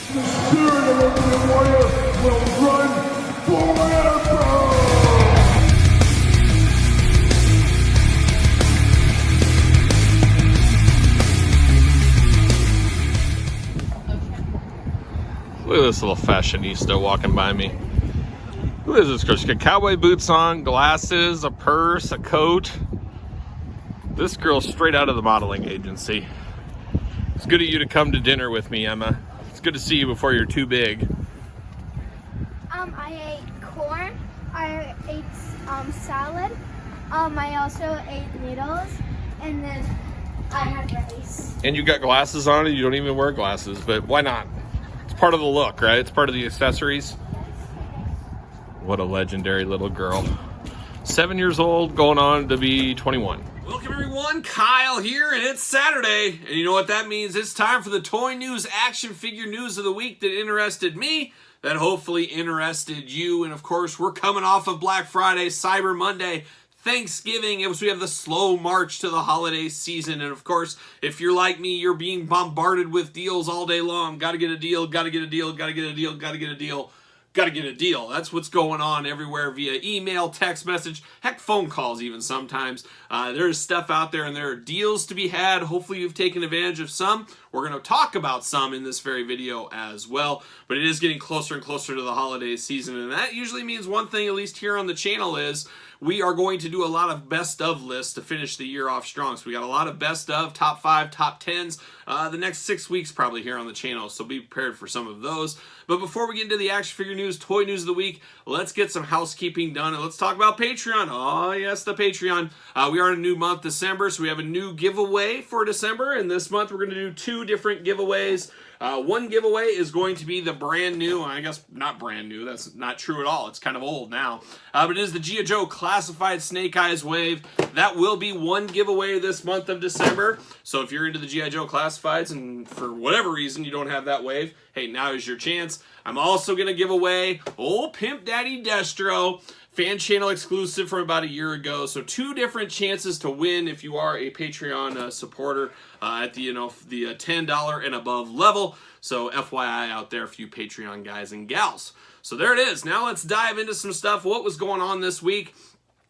The spirit of Ultimate Warrior will run forever! Look at this little fashionista walking by me. Who is this girl? She's got cowboy boots on, glasses, a purse, a coat. This girl's straight out of the modeling agency. It's good of you to come to dinner with me, Emma. It's good to see you before you're too big. I ate corn. I ate salad. I also ate noodles, and then I had rice. And you got glasses on and you don't even wear glasses, but why not? It's part of the look, right? It's part of the accessories. What a legendary little girl. 7 years old, going on to be 21. Welcome everyone, Kyle here, and it's Saturday, and you know what that means? It's time for the toy news, action figure news of the week that interested me, that hopefully interested you, and of course, we're coming off of Black Friday, Cyber Monday, Thanksgiving, as we have the slow march to the holiday season, and of course, if you're like me, you're being bombarded with deals all day long. Gotta get a deal, gotta get a deal, gotta get a deal, gotta get a deal. Gotta get a deal. That's what's going on everywhere via email, text message, heck, phone calls even sometimes. There's stuff out there and there are deals to be had. Hopefully you've taken advantage of some. We're going to talk about some in this very video as well. But it is getting closer and closer to the holiday season. And that usually means one thing, at least here on the channel, is we are going to do a lot of best of lists to finish the year off strong. So we got a lot of best of, top 5, top 10s, the next 6 weeks probably here on the channel. So be prepared for some of those. But before we get into the action figure news, toy news of the week, let's get some housekeeping done and let's talk about Patreon. Oh yes, the Patreon. We are in a new month, December, so we have a new giveaway for December. And this month we're going to do 2 different giveaways. One giveaway is going to be the brand new, I guess not brand new, that's not true at all, it's kind of old now, but it is the G.I. Joe Classified Snake Eyes Wave. That will be one giveaway this month of December, so if you're into the G.I. Joe Classifieds and for whatever reason you don't have that wave, hey, now is your chance. I'm also going to give away old Pimp Daddy Destro, fan channel exclusive from about a year ago. So 2 different chances to win if you are a Patreon supporter at the the $10 and above level. So FYI out there for you Patreon guys and gals. So there it is. Now let's dive into some stuff. What was going on this week?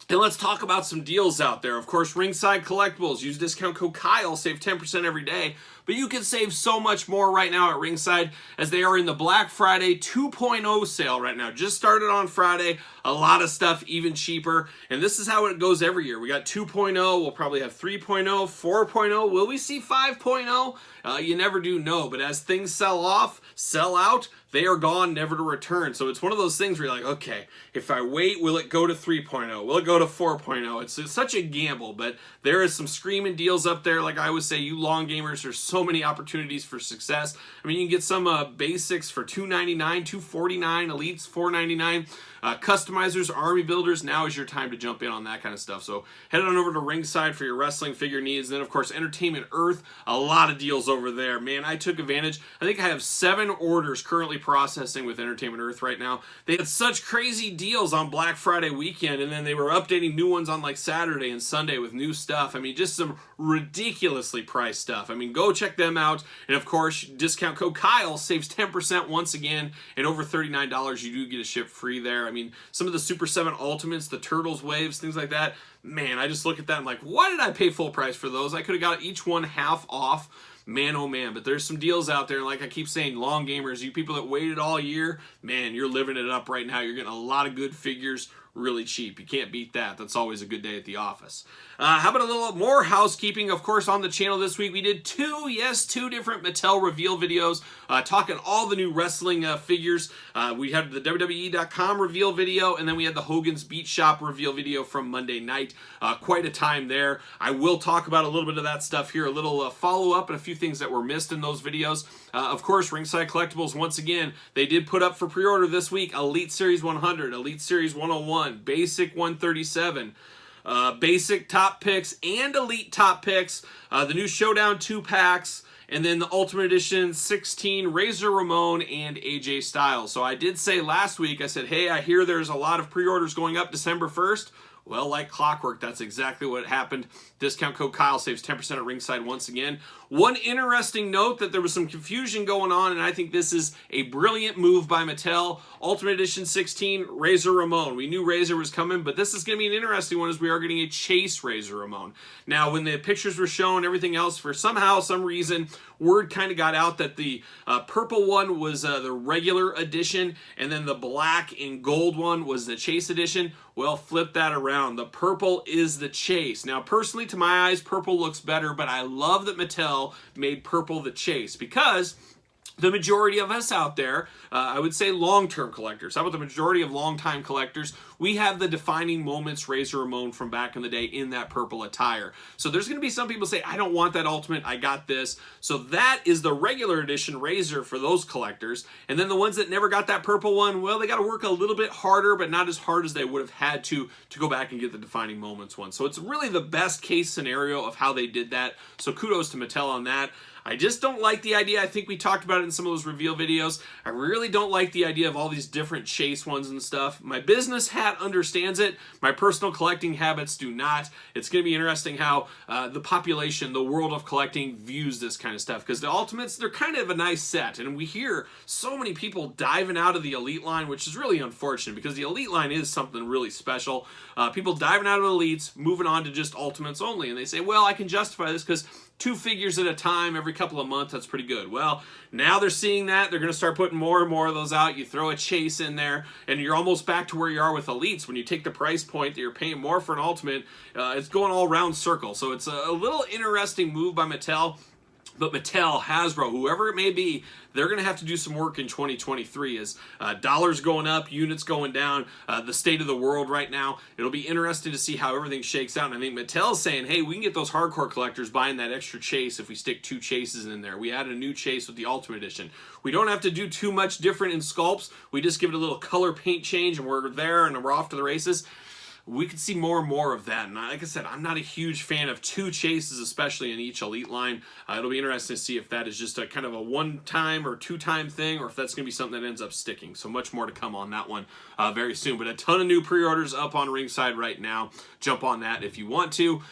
And let's talk about some deals out there. Of course, Ringside Collectibles. Use discount code Kyle. Save 10% every day. But you can save so much more right now at Ringside as they are in the Black Friday 2.0 sale right now. Just started on Friday. A lot of stuff even cheaper. And this is how it goes every year. We got 2.0. We'll probably have 3.0, 4.0. Will we see 5.0? You never do know. But as things sell out, they are gone, never to return. So it's one of those things where you're like, okay, if I wait, will it go to 3.0? Will it go to 4.0? It's such a gamble, but there is some screaming deals up there. Like I always say, you long gamers, there's so many opportunities for success. I mean, you can get some basics for $2.99, $2.49, elites $4.99. Customizers, army builders, now is your time to jump in on that kind of stuff. So head on over to Ringside for your wrestling figure needs. And then, of course, Entertainment Earth, a lot of deals over there. Man, I took advantage. I think I have 7 orders currently processing with Entertainment Earth right now. They had such crazy deals on Black Friday weekend, and then they were updating new ones on like Saturday and Sunday with new stuff. I mean, just some ridiculously priced stuff. I mean, go check them out. And, of course, discount code Kyle saves 10% once again, and over $39 you do get a ship free there. I mean, some of the Super 7 Ultimates, the Turtles Waves, things like that, man, I just look at that and I'm like, why did I pay full price for those? I could have got each one half off. Man, oh man, but there's some deals out there. Like I keep saying, long gamers, you people that waited all year, man, you're living it up right now. You're getting a lot of good figures really cheap. You can't beat that. That's always a good day at the office. How about a little more housekeeping? Of course, on the channel this week, we did 2 different Mattel reveal videos, talking all the new wrestling figures. We had the WWE.com reveal video, and then we had the Hogan's Beat Shop reveal video from Monday night. Quite a time there. I will talk about a little bit of that stuff here, a little follow-up and a few things that were missed in those videos. Of course, Ringside Collectibles, once again, they did put up for pre-order this week Elite Series 100, Elite Series 101, Basic 137, Basic Top Picks, and Elite Top Picks, the new Showdown 2-packs, and then the Ultimate Edition 16, Razor Ramon, and AJ Styles. So I did say last week, I said, hey, I hear there's a lot of pre-orders going up December 1st. Well, like clockwork, that's exactly what happened. Discount code Kyle saves 10% at ringside once again. One interesting note that there was some confusion going on, and I think this is a brilliant move by Mattel. Ultimate Edition 16, Razor Ramon. We knew Razor was coming, but this is going to be an interesting one as we are getting a Chase Razor Ramon. Now, when the pictures were shown, everything else, for somehow, some reason, word kind of got out that the purple one was the regular edition, and then the black and gold one was the Chase edition. Well, flip that around. The purple is the Chase. Now, personally, to my eyes, purple looks better, but I love that Mattel made purple the Chase, because the majority of us out there, I would say long-term collectors, how about the majority of long-time collectors, we have the defining moments Razor Ramon from back in the day in that purple attire. So there's going to be some people say, I don't want that Ultimate, I got this. So that is the regular edition Razor for those collectors. And then the ones that never got that purple one, well, they got to work a little bit harder, but not as hard as they would have had to go back and get the defining moments one. So it's really the best case scenario of how they did that. So kudos to Mattel on that. I just don't like the idea. I think we talked about it in some of those reveal videos. I really don't like the idea of all these different Chase ones and stuff. My business hat understands it. My personal collecting habits do not. It's going to be interesting how the population, the world of collecting, views this kind of stuff. Because the Ultimates, they're kind of a nice set. And we hear so many people diving out of the Elite line, which is really unfortunate because the Elite line is something really special. People diving out of Elites, moving on to just Ultimates only. And they say, well, I can justify this because 2 figures at a time every couple of months, that's pretty good. Well, now they're seeing that. They're going to start putting more and more of those out. You throw a Chase in there, and you're almost back to where you are with Elites. When you take the price point that you're paying more for an Ultimate, it's going all round circle. So it's a little interesting move by Mattel. But Mattel, Hasbro, whoever it may be, they're going to have to do some work in 2023 as dollars going up, units going down, the state of the world right now. It'll be interesting to see how everything shakes out. And I think Mattel's saying, hey, we can get those hardcore collectors buying that extra Chase if we stick 2 Chases in there. We added a new Chase with the Ultimate Edition. We don't have to do too much different in sculpts. We just give it a little color paint change and we're there and we're off to the races. We could see more and more of that. And like I said, I'm not a huge fan of 2 Chases, especially in each Elite line. It'll be interesting to see if that is just a kind of a 1-time or 2-time thing, or if that's going to be something that ends up sticking. So much more to come on that one very soon. But a ton of new pre-orders up on Ringside right now. Jump on that if you want to.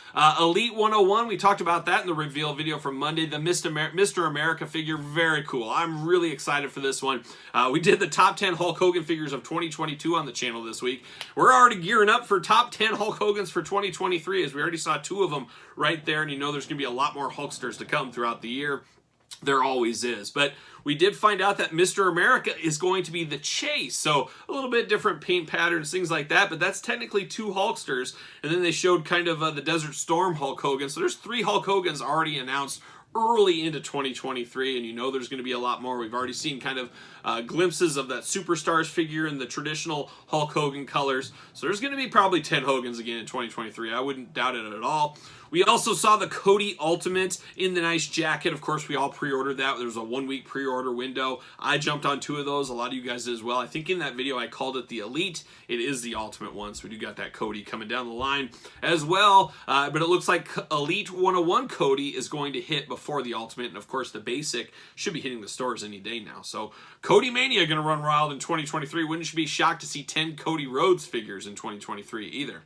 Elite 101, we talked about that in the reveal video from Monday. The Mr. America figure, very cool. I'm really excited for this one. We did the top 10 Hulk Hogan figures of 2022 on the channel this week. We're already gearing up for top 10 Hulk Hogans for 2023, as we already saw 2 of them right there, and you know there's going to be a lot more Hulksters to come throughout the year. There always is. But we did find out that Mr. America is going to be the Chase. So a little bit different paint patterns, things like that, but that's technically 2 Hulksters. And then they showed kind of the Desert Storm Hulk Hogan. So there's 3 Hulk Hogans already announced early into 2023, and you know there's going to be a lot more. We've already seen kind of glimpses of that Superstars figure in the traditional Hulk Hogan colors. So there's going to be probably 10 Hogans again in 2023. I wouldn't doubt it at all. We also saw the Cody Ultimate in the nice jacket. Of course, we all pre-ordered that. There was a 1-week pre-order window. I jumped on 2 of those. A lot of you guys did as well. I think in that video I called it the Elite. It is the Ultimate one, so we do got that Cody coming down the line as well. But it looks like Elite 101 Cody is going to hit before the Ultimate, and of course the basic should be hitting the stores any day now. So Cody Mania going to run wild in 2023. Wouldn't you be shocked to see 10 Cody Rhodes figures in 2023 either?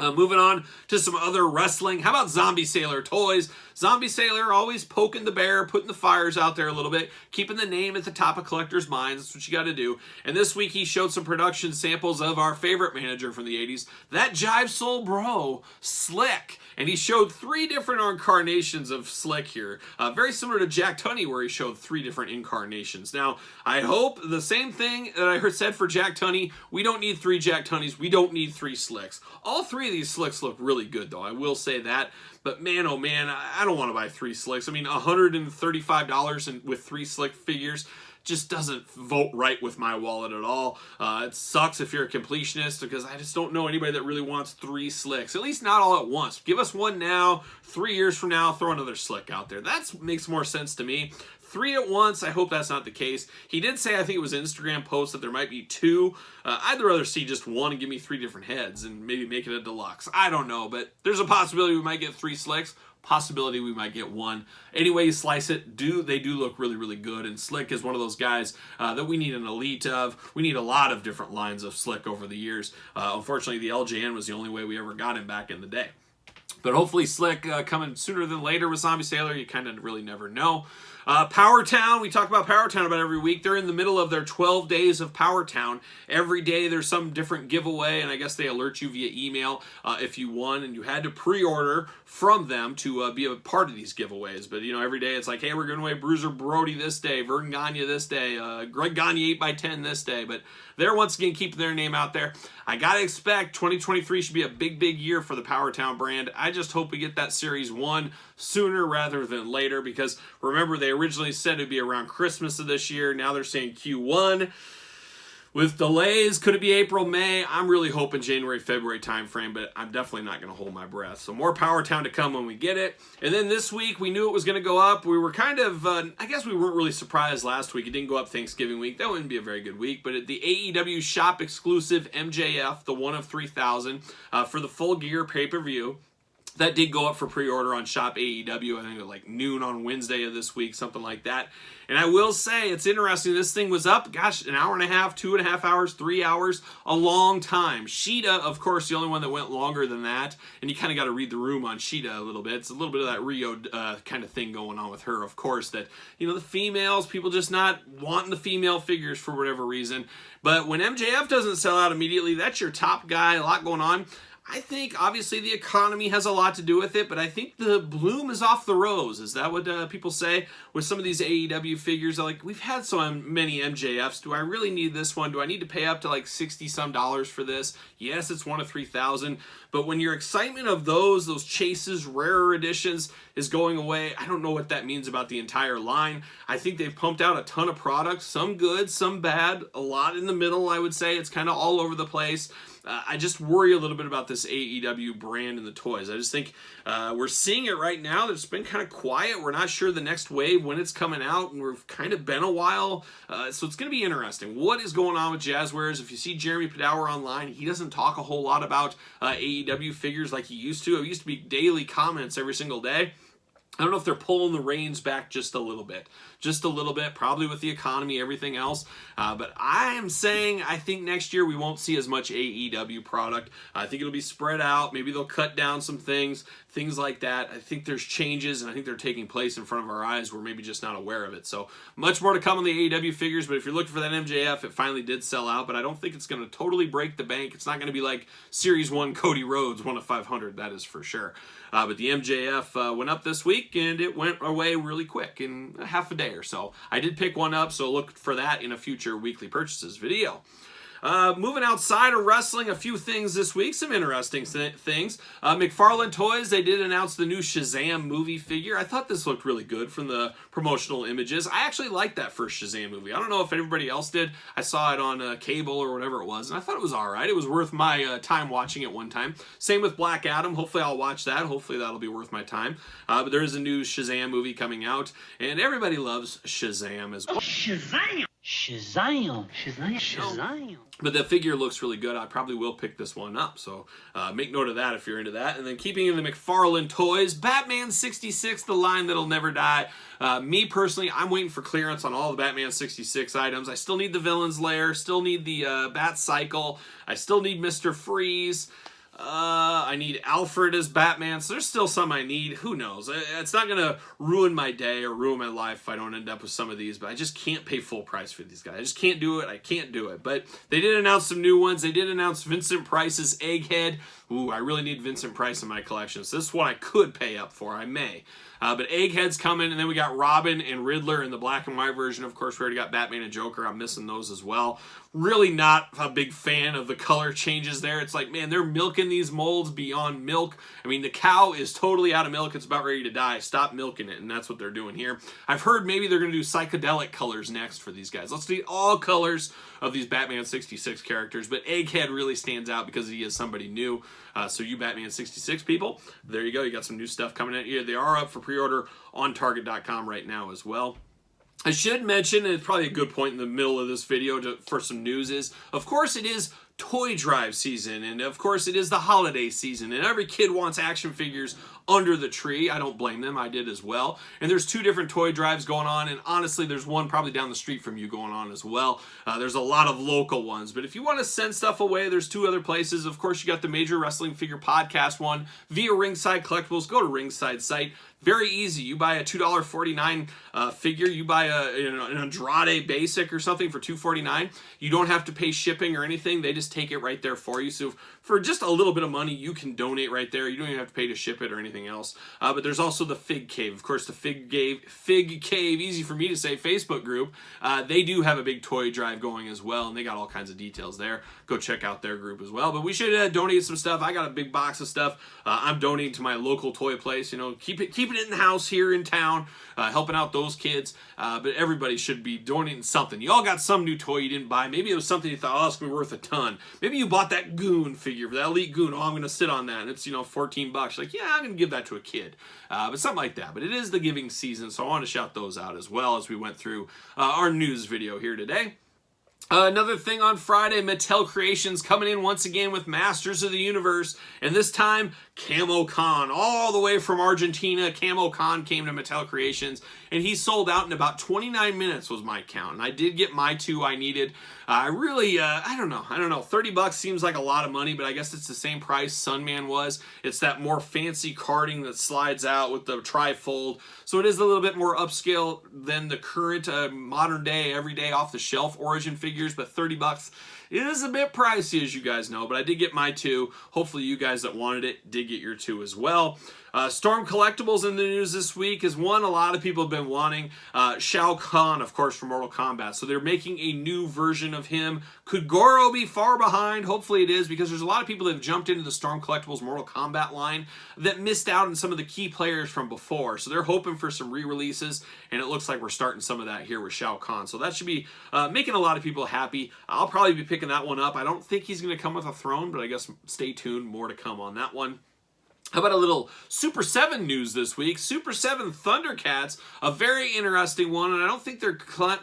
Moving on to some other wrestling. How about Zombie Sailor toys? Zombie Sailor always poking the bear, putting the fires out there a little bit, keeping the name at the top of collectors' minds. That's what you got to do. And this week he showed some production samples of our favorite manager from the 80s, that Jive Soul Bro, Slick. And he showed 3 different incarnations of Slick here. Very similar to Jack Tunney, where he showed 3 different incarnations. Now, I hope the same thing that I heard said for Jack Tunney, we don't need 3 Jack Tunneys, we don't need 3 Slicks. All 3 of these Slicks look really good, though. I will say that. But man, oh man, I don't want to buy 3 Slicks. I mean, $135 with 3 Slick figures just doesn't vote right with my wallet at all. It sucks if you're a completionist, because I just don't know anybody that really wants 3 Slicks. At least not all at once. Give us 1 now, 3 years from now, throw another Slick out there. That makes more sense to me. 3 at once, I hope that's not the case. He did say, I think it was an Instagram post, that there might be 2. I'd rather see just 1 and give me 3 different heads and maybe make it a deluxe. I don't know, but there's a possibility we might get 3 Slicks. possibility we might get one. Any way you slice it, they do look really, really good. And Slick is one of those guys that we need an elite of. We need a lot of different lines of Slick over the years. Unfortunately, the LJN was the only way we ever got him back in the day. But hopefully Slick coming sooner than later with Zombie Sailor. You kind of really never know. Power Town, we talk about Power Town about every week. They're in the middle of their 12 days of Power Town. Every day there's some different giveaway, and I guess they alert you via email if you won, and you had to pre-order from them to be a part of these giveaways. But, every day it's like, hey, we're giving away Bruiser Brody this day, Vern Gagne this day, Greg Gagne 8x10 this day. But they're once again keeping their name out there. I got to expect 2023 should be a big, big year for the Power Town brand. I just hope we get that Series 1 sooner rather than later, because remember, they originally said it'd be around Christmas of this year. Now they're saying Q1. With delays, could it be April, May? I'm really hoping January, February timeframe, but I'm definitely not going to hold my breath. So more Power Town to come when we get it. And then this week, we knew it was going to go up. We were kind of, I guess we weren't really surprised last week. It didn't go up Thanksgiving week. That wouldn't be a very good week. But at the AEW Shop exclusive MJF, the 1 of 3,000, for the Full Gear pay-per-view, that did go up for pre-order on Shop AEW, I think at like noon on Wednesday of this week, something like that. And I will say, it's interesting, this thing was up, gosh, an hour and a half, 2.5 hours, 3 hours, a long time. Sheeta, of course, the only one that went longer than that, and you kind of got to read the room on Sheeta a little bit. It's a little bit of that Rio kind of thing going on with her, of course, that, the females, people just not wanting the female figures for whatever reason. But when MJF doesn't sell out immediately, that's your top guy, a lot going on. I think, obviously, the economy has a lot to do with it, but I think the bloom is off the rose. Is that what people say with some of these AEW figures? Like, we've had so many MJFs. Do I really need this one? Do I need to pay up to like $60-some for this? Yes, it's 1 of 3,000. But when your excitement of those chases, rarer editions is going away, I don't know what that means about the entire line. I think they've pumped out a ton of products, some good, some bad, a lot in the middle, I would say. It's kind of all over the place. I just worry a little bit about this AEW brand and the toys. I just think we're seeing it right now. It's been kind of quiet. We're not sure the next wave when it's coming out, and we've kind of been a while. So it's going to be interesting. What is going on with Jazzwares? If you see Jeremy Padower online, he doesn't talk a whole lot about AEW figures like he used to. It used to be daily comments every single day. I don't know if they're pulling the reins back just a little bit. Probably with the economy, everything else. But I am saying I think next year we won't see as much AEW product. I think it'll be spread out. Maybe they'll cut down some things like that. I think there's changes, and I think they're taking place in front of our eyes. We're maybe just not aware of it. So much more to come on the AEW figures, but if you're looking for that MJF, it finally did sell out, but I don't think it's going to totally break the bank. It's not going to be like Series 1 Cody Rhodes, 1 of 500, that is for sure. But the MJF went up this week, and it went away really quick in a half a day or so. I did pick one up, so look for that in a future weekly purchases video. Moving outside of wrestling, a few things this week, some interesting things. McFarlane Toys, they did announce the new Shazam movie figure. I thought this looked really good from the promotional images. I actually liked that first Shazam movie. I don't know if everybody else did. I saw it on cable or whatever it was, and I thought it was all right. It was worth my time watching it one time. Same with Black Adam. Hopefully I'll watch that. Hopefully that'll be worth my time. But there is a new Shazam movie coming out, and everybody loves Shazam as well. Shazam! Shazam! Shazam! Shazam! But the figure looks really good. I probably will pick this one up, so make note of that if you're into that. And then keeping in the McFarlane Toys, Batman 66, the line that'll never die. Me personally, I'm waiting for clearance on all the Batman 66 items. I still need the Villain's Lair, still need the Bat Cycle, I still need Mr. Freeze. I need Alfred as Batman, so there's still some I need. Who knows? It's not going to ruin my day or ruin my life if I don't end up with some of these, but I just can't pay full price for these guys. I just can't do it. I can't do it. But they did announce some new ones. They did announce Vincent Price's Egghead. Ooh, I really need Vincent Price in my collection, so this is what I could pay up for. I may. But Egghead's coming, and then we got Robin and Riddler in the black and white version. Of course, we already got Batman and Joker. I'm missing those as well. Really not a big fan of the color changes there. It's like, man, they're milking these molds beyond milk. I mean, the cow is totally out of milk. It's about ready to die. Stop milking it, and that's what they're doing here. I've heard maybe they're going to do psychedelic colors next for these guys. Let's do all colors of these Batman 66 characters, but Egghead really stands out because he is somebody new. So you Batman 66 people, there you go. You got some new stuff coming at you. They are up for pre-order on Target.com right now as well. I should mention, and it's probably a good point in the middle of this video for some news is, of course, it is toy drive season, and of course it is the holiday season, and every kid wants action figures under the tree. I don't blame them, I did as well. And there's 2 different toy drives going on, and honestly there's one probably down the street from you going on as well. There's a lot of local ones, but if you want to send stuff away, there's 2 other places. Of course, you got the Major Wrestling Figure Podcast one via Ringside Collectibles. Go to Ringside site. Very easy. You buy a $2.49 figure. You buy an Andrade Basic or something for $2.49. You don't have to pay shipping or anything. They just take it right there for you. So for just a little bit of money, you can donate right there. You don't even have to pay to ship it or anything else. But there's also the Fig Cave. Of course, the Fig Cave, easy for me to say, Facebook group. They do have a big toy drive going as well, and they got all kinds of details there. Go check out their group as well. But we should donate some stuff. I got a big box of stuff. I'm donating to my local toy place. You know, keeping it in the house here in town, helping out those kids. But everybody should be donating something. You all got some new toy you didn't buy. Maybe it was something you thought, oh, it's gonna be worth a ton. Maybe you bought that Goon figure, that Elite Goon. Oh, I'm gonna sit on that, and it's, you know, $14. Like, yeah, I'm gonna give that to a kid. But something like that. But it is the giving season, so I want to shout those out as well as we went through our news video here today. Another thing on Friday, Mattel Creations coming in once again with Masters of the Universe, and this time Camo Khan, all the way from Argentina. Camo Khan came to Mattel Creations, and he sold out in about 29 minutes was my count, and I did get my 2 I needed. I really, I don't know, $30 seems like a lot of money, but I guess it's the same price Sunman was. It's that more fancy carding that slides out with the tri-fold, so it is a little bit more upscale than the current modern day, everyday off-the-shelf Origin figures, but $30 is a bit pricey, as you guys know, but I did get my 2. Hopefully you guys that wanted it did get your 2 as well. Storm Collectibles in the news this week is one a lot of people have been wanting. Shao Kahn, of course, from Mortal Kombat. So they're making a new version of him. Could Goro be far behind? Hopefully it is, because there's a lot of people that have jumped into the Storm Collectibles Mortal Kombat line that missed out on some of the key players from before. So they're hoping for some re-releases, and it looks like we're starting some of that here with Shao Kahn. So that should be making a lot of people happy. I'll probably be picking that one up. I don't think he's going to come with a throne, but I guess stay tuned. More to come on that one. How about a little Super 7 news this week? Super 7 Thundercats, a very interesting one, and I don't think they're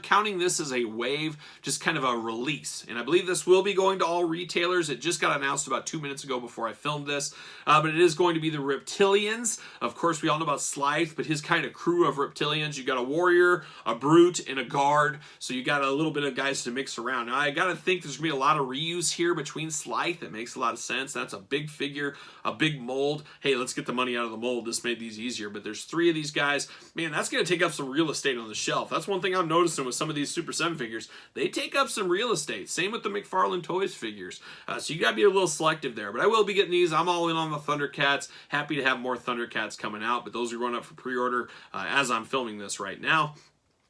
counting this as a wave, just kind of a release. And I believe this will be going to all retailers. It just got announced about 2 minutes ago before I filmed this, but it is going to be the Reptilians. Of course, we all know about Slythe, but his kind of crew of Reptilians. You got a warrior, a brute, and a guard, so you got a little bit of guys to mix around. Now, I got to think there's going to be a lot of reuse here between Slythe. It makes a lot of sense. That's a big figure, a big mold. Hey, let's get the money out of the mold. This made these easier, but there's 3 of these guys. Man, that's going to take up some real estate on the shelf. That's one thing I'm noticing with some of these Super 7 figures. They take up some real estate. Same with the McFarlane Toys figures. So you got to be a little selective there, but I will be getting these. I'm all in on the Thundercats. Happy to have more Thundercats coming out, but those are going up for pre-order as I'm filming this right now.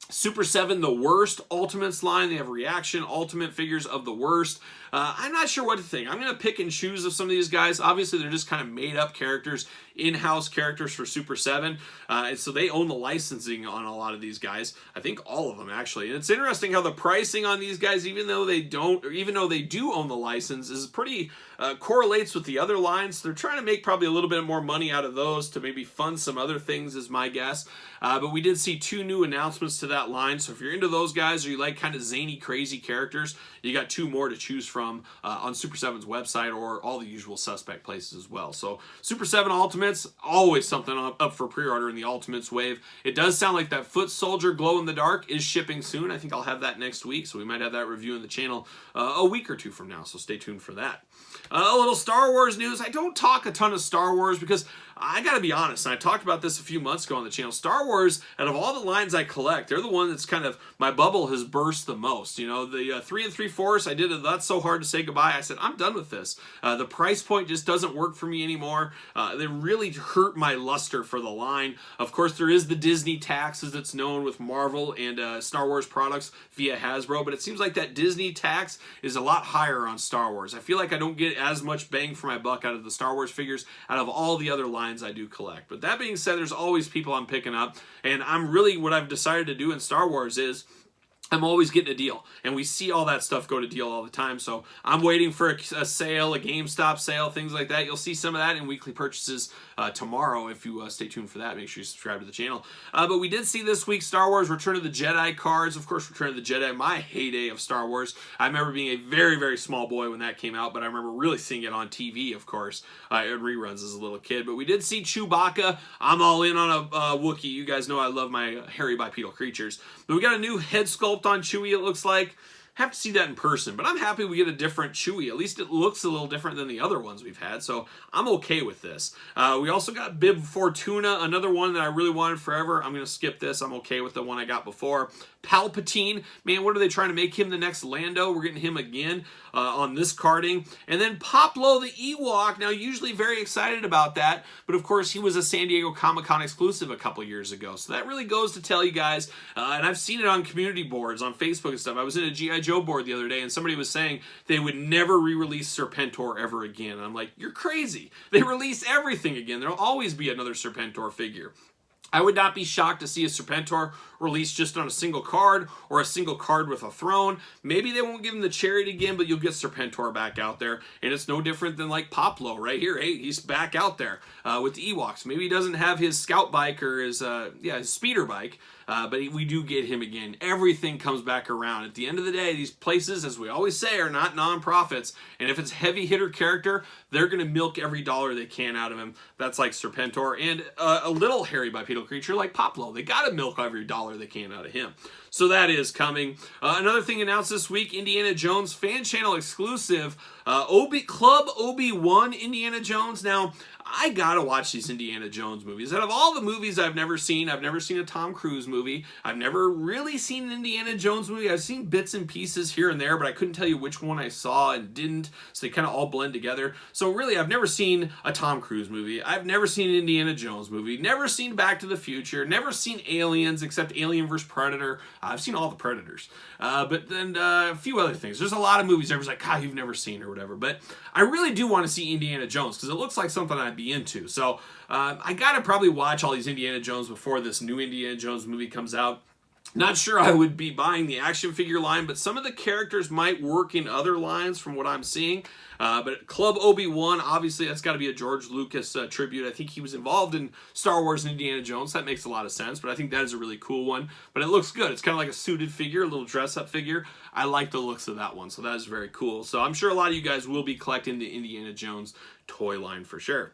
Super 7, the worst Ultimates line. They have Reaction Ultimate figures of the worst. I'm not sure what to think. I'm going to pick and choose of some of these guys. Obviously, they're just kind of made-up characters, in-house characters for Super 7. And so they own the licensing on a lot of these guys. I think all of them, actually. And it's interesting how the pricing on these guys, even though they do own the license, is pretty correlates with the other lines. So they're trying to make probably a little bit more money out of those to maybe fund some other things, is my guess. But we did see 2 new announcements to that line. So if you're into those guys or you like kind of zany, crazy characters, you got 2 more to choose from on Super 7's website or all the usual suspect places as well. So Super 7 Ultimates, always something up for pre-order in the Ultimates wave. It does sound like that Foot Soldier Glow in the Dark is shipping soon. I think I'll have that next week, so we might have that review in the channel a week or 2 from now, so stay tuned for that. A little Star Wars news. I don't talk a ton of Star Wars because I gotta be honest, and I talked about this a few months ago on the channel. Star Wars, out of all the lines I collect, they're the one that's kind of, my bubble has burst the most. You know, the 3 3/4, I did it, that's so hard to say goodbye. I said, I'm done with this. The price point just doesn't work for me anymore. They really hurt my luster for the line. Of course, there is the Disney tax, as it's known with Marvel and Star Wars products via Hasbro, but it seems like that Disney tax is a lot higher on Star Wars. I feel like I don't get as much bang for my buck out of the Star Wars figures out of all the other lines I do collect. But that being said, there's always people I'm picking up, and I'm really, what I've decided to do in Star Wars is I'm always getting a deal, and we see all that stuff go to deal all the time. So I'm waiting for a sale, a GameStop sale, things like that. You'll see some of that in weekly purchases tomorrow. If you stay tuned for that, make sure you subscribe to the channel. But we did see this week Star Wars Return of the Jedi cards. Of course, Return of the Jedi, my heyday of Star Wars. I remember being a very, very small boy when that came out, but I remember really seeing it on TV, of course, in reruns as a little kid. But we did see Chewbacca. I'm all in on a Wookiee. You guys know I love my hairy bipedal creatures. But we got a new head sculpt on Chewie, it looks like. Have to see that in person, but I'm happy we get a different Chewie. At least it looks a little different than the other ones we've had, so I'm okay with this. We also got Bib Fortuna, another one that I really wanted forever. I'm going to skip this. I'm okay with the one I got before. Palpatine, man, what are they trying to make him the next Lando? We're getting him again on this carding. And then Poplo the Ewok, now usually very excited about that, but of course he was a San Diego Comic-Con exclusive a couple years ago. So that really goes to tell you guys, and I've seen it on community boards, on Facebook and stuff. I was in a G.I. Joe board the other day, and somebody was saying they would never re-release Serpentor ever again. And I'm like, you're crazy. They release everything again. There'll always be another Serpentor figure. I would not be shocked to see a Serpentor released just on a single card or a single card with a throne. Maybe they won't give him the chariot again, but you'll get Serpentor back out there. And it's no different than like Poplo right here. Hey, he's back out there with the Ewoks. Maybe he doesn't have his scout bike or his speeder bike, but we do get him again. Everything comes back around. At the end of the day, these places, as we always say, are not non-profits. And if it's heavy hitter character, they're going to milk every dollar they can out of him. That's like Serpentor and a little hairy bipedal creature like Poplo. They got to milk every dollar they can out of him. So that is coming. Another thing announced this week, Indiana Jones fan channel exclusive, Club Obi-Wan Indiana Jones. Now, I gotta watch these Indiana Jones movies. Out of all the movies I've never seen a Tom Cruise movie. I've never really seen an Indiana Jones movie. I've seen bits and pieces here and there, but I couldn't tell you which one I saw and didn't, so they kind of all blend together. So really, I've never seen a Tom Cruise movie. I've never seen an Indiana Jones movie. Never seen Back to the Future. Never seen Aliens, except Alien vs. Predator. I've seen all the Predators. But then a few other things. There's a lot of movies everyone's like, God, you've never seen or whatever. But I really do want to see Indiana Jones because it looks like something I'd be into. So I gotta probably watch all these Indiana Jones before this new Indiana Jones movie comes out. Not sure I would be buying the action figure line, but some of the characters might work in other lines from what I'm seeing. But Club Obi-Wan, obviously that's got to be a George Lucas tribute. I think he was involved in Star Wars and Indiana Jones. That makes a lot of sense, but I think that is a really cool one. But it looks good. It's kind of like a suited figure, a little dress-up figure. I like the looks of that one, so that is very cool. So I'm sure a lot of you guys will be collecting the Indiana Jones toy line for sure.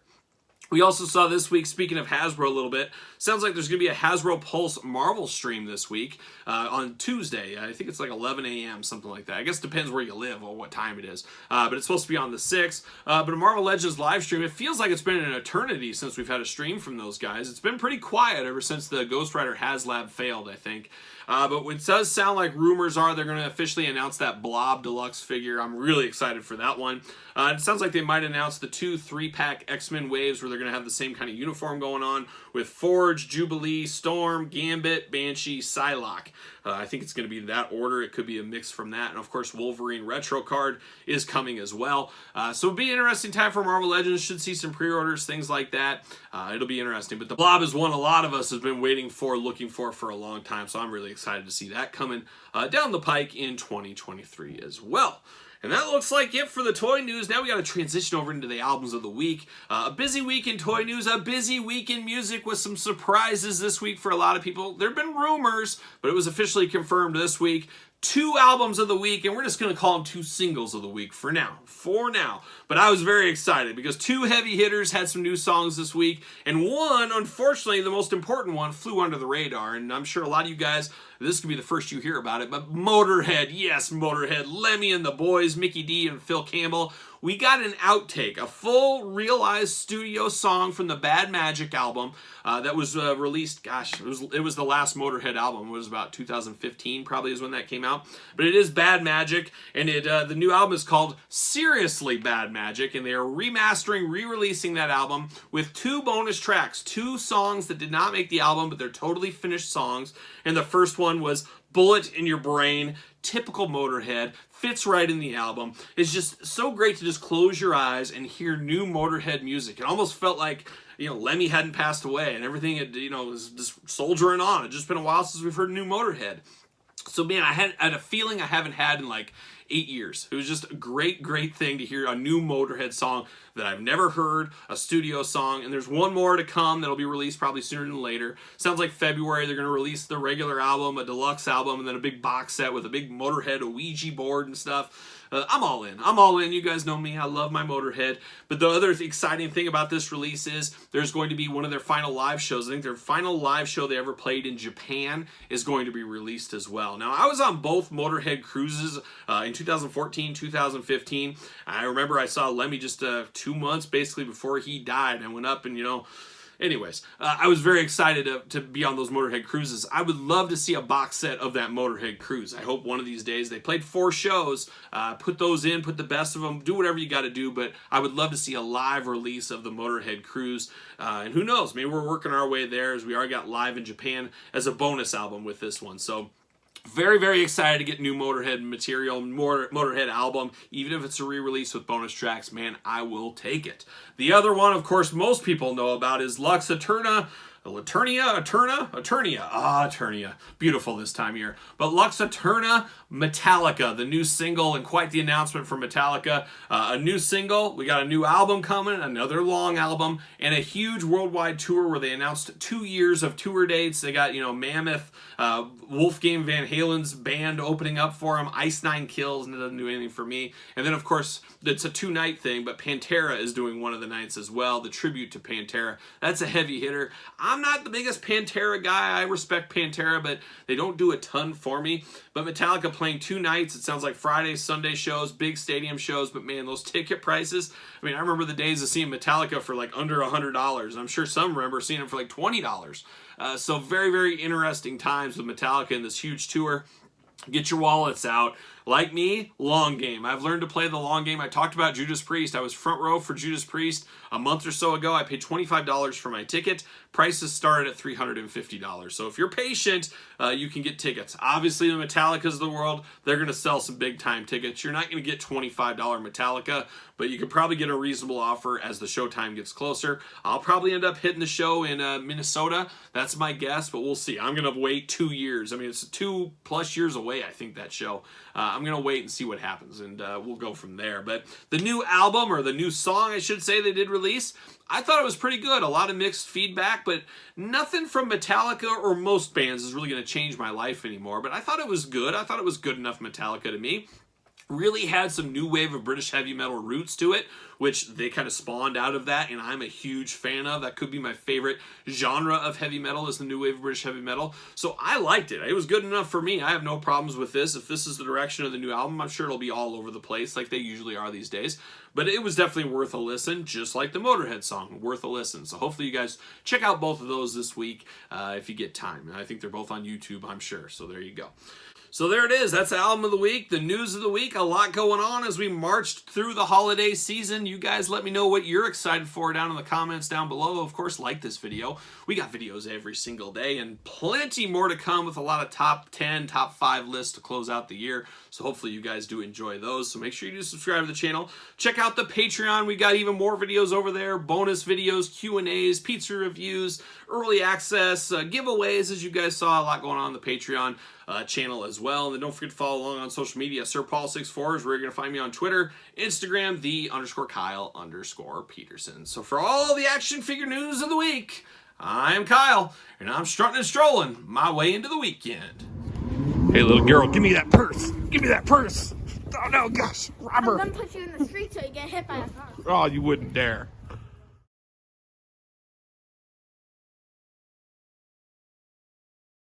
We also saw this week, speaking of Hasbro a little bit, sounds like there's going to be a Hasbro Pulse Marvel stream this week on Tuesday. I think it's like 11 a.m., something like that. I guess it depends where you live or what time it is. But it's supposed to be on the 6th. But a Marvel Legends live stream, it feels like it's been an eternity since we've had a stream from those guys. It's been pretty quiet ever since the Ghost Rider HasLab failed, I think. But it does sound like rumors are they're going to officially announce that Blob Deluxe figure. I'm really excited for that one. It sounds like they might announce the 2 3-pack X-Men waves where they're going to have the same kind of uniform going on with Forge, Jubilee, Storm, Gambit, Banshee, Psylocke. I think it's going to be that order. It could be a mix from that. And of course, Wolverine Retro card is coming as well. So it'll be an interesting time for Marvel Legends. Should see some pre-orders, things like that. It'll be interesting. But the Blob is one a lot of us have been waiting for, looking for a long time. So I'm really excited to see that coming down the pike in 2023 as well. And that looks like it for the toy news. Now we got to transition over into the albums of the week. A busy week in toy news, a busy week in music with some surprises this week for a lot of people. There have been rumors, but it was officially confirmed this week. 2 albums of the week, and we're just going to call them 2 singles of the week for now. But I was very excited because 2 heavy hitters had some new songs this week, and one, unfortunately, the most important one, flew under the radar, and I'm sure a lot of you guys, this could be the first you hear about it, but Motorhead, yes, Motorhead, Lemmy and the Boys, Mickey D and Phil Campbell, we got an outtake, a full realized studio song from the Bad Magic album that was released, gosh, it was the last Motorhead album. It was about 2015 probably is when that came out. But it is Bad Magic, and the new album is called Seriously Bad Magic, and they are remastering, re-releasing that album with 2 bonus tracks, 2 songs that did not make the album, but they're totally finished songs. And the first one was Bullet in Your Brain, typical Motorhead, fits right in the album. It's just so great to just close your eyes and hear new Motorhead music. It almost felt like, Lemmy hadn't passed away and everything had, was just soldiering on. It's just been a while since we've heard new Motorhead. So man, I had a feeling I haven't had in like 8 years. It was just a great thing to hear a new Motorhead song that I've never heard, a studio song, and there's one more to come that'll be released probably sooner than later. Sounds like February they're going to release the regular album, a deluxe album, and then a big box set with a big Motorhead Ouija board and stuff. I'm all in. I'm all in. You guys know me. I love my Motorhead. But the other exciting thing about this release is there's going to be one of their final live shows. I think their final live show they ever played in Japan is going to be released as well. Now, I was on both Motorhead cruises in 2014, 2015. I remember I saw Lemmy just 2 months basically before he died. I went up and, anyways, I was very excited to be on those Motorhead cruises. I would love to see a box set of that Motorhead cruise. I hope one of these days they played 4 shows, put those in, put the best of them, do whatever you got to do, but I would love to see a live release of the Motorhead cruise. And who knows, maybe we're working our way there as we already got Live in Japan as a bonus album with this one. So very excited to get new Motorhead material, Motorhead album, even if it's a re-release with bonus tracks. Man, I will take it. The other one, of course, most people know about is Lux Eterna. Eternia. Beautiful this time of year. But Lux Eterna, Metallica, the new single, and quite the announcement from Metallica. A new single, we got a new album coming, another long album, and a huge worldwide tour where they announced 2 years of tour dates. They got, Mammoth, Wolfgang Van Halen's band opening up for them, Ice Nine Kills, and it doesn't do anything for me. And then, of course, it's a 2-night thing, but Pantera is doing one of the nights as well, the tribute to Pantera. That's a heavy hitter. I'm not the biggest Pantera guy. I respect Pantera, but they don't do a ton for me. But Metallica playing 2 nights, it sounds like Friday, Sunday shows, big stadium shows, but man, those ticket prices, I remember the days of seeing Metallica for like under $100. I'm sure some remember seeing them for like $20. So very interesting times with Metallica in this huge tour. Get your wallets out. Like me, long game. I've learned to play the long game. I talked about Judas Priest. I was front row for Judas Priest a month or so ago. I paid $25 for my ticket. Prices started at $350. So if you're patient, you can get tickets. Obviously, the Metallicas of the world, they're going to sell some big-time tickets. You're not going to get $25 Metallica, but you can probably get a reasonable offer as the showtime gets closer. I'll probably end up hitting the show in Minnesota. That's my guess, but we'll see. I'm going to wait 2 years. It's 2+ years away, I think, that show. I'm going to wait and see what happens, and we'll go from there. But the new album, or the new song, I should say, they did release, I thought it was pretty good. A lot of mixed feedback, but nothing from Metallica or most bands is really going to change my life anymore. But I thought it was good. I thought it was good enough Metallica to me. Really had some new wave of British heavy metal roots to it, which they kind of spawned out of that, and I'm a huge fan of. That could be my favorite genre of heavy metal, is the new wave of British heavy metal. So I liked it. It was good enough for me. I have no problems with this. If this is the direction of the new album, I'm sure it'll be all over the place like they usually are these days. But it was definitely worth a listen, just like the Motorhead song, worth a listen. So hopefully you guys check out both of those this week if you get time. I think they're both on YouTube, I'm sure. So there you go. So there it is. That's the album of the week, the news of the week. A lot going on as we marched through the holiday season. You guys let me know what you're excited for down in the comments down below. Of course, like this video. We got videos every single day and plenty more to come with a lot of top 10, top 5 lists to close out the year. So hopefully you guys do enjoy those. So make sure you do subscribe to the channel. Check out the Patreon. We got even more videos over there. Bonus videos, Q&As, pizza reviews, early access, giveaways, as you guys saw. A lot going on the Patreon channel as well. And then don't forget to follow along on social media. SirPaul64 is where you're going to find me on Twitter, Instagram, _Kyle_Peterson. So for all the action figure news of the week, I'm Kyle, and I'm strutting and strolling my way into the weekend. Hey, little girl, give me that purse. Give me that purse. Oh, no, gosh. Robber. I'm going to put you in the street so you get hit by a car. Oh, you wouldn't dare.